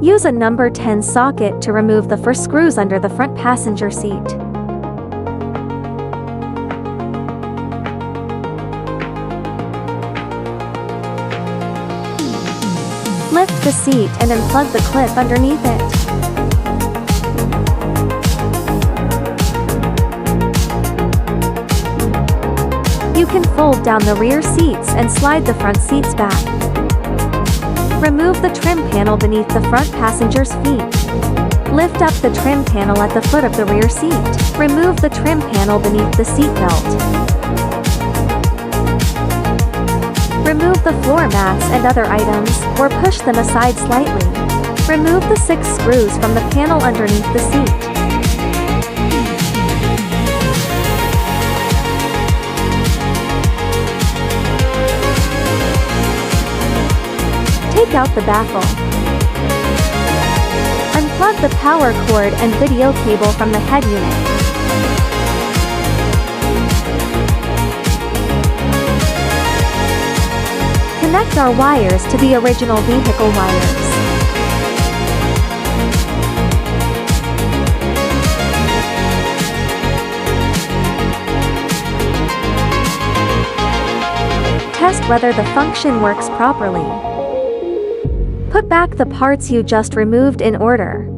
Use a number 10 socket to remove the 4 screws under the front passenger seat. Lift the seat and unplug the clip underneath it. You can fold down the rear seats and slide the front seats back. Remove the trim panel beneath the front passenger's feet. Lift up the trim panel at the foot of the rear seat. Remove the trim panel beneath the seat belt. Remove the floor mats and other items, or push them aside slightly. Remove the 6 screws from the panel underneath the seat. Take out the baffle. Unplug the power cord and video cable from the head unit. Connect our wires to the original vehicle wires. Test whether the function works properly. Put back the parts you just removed in order.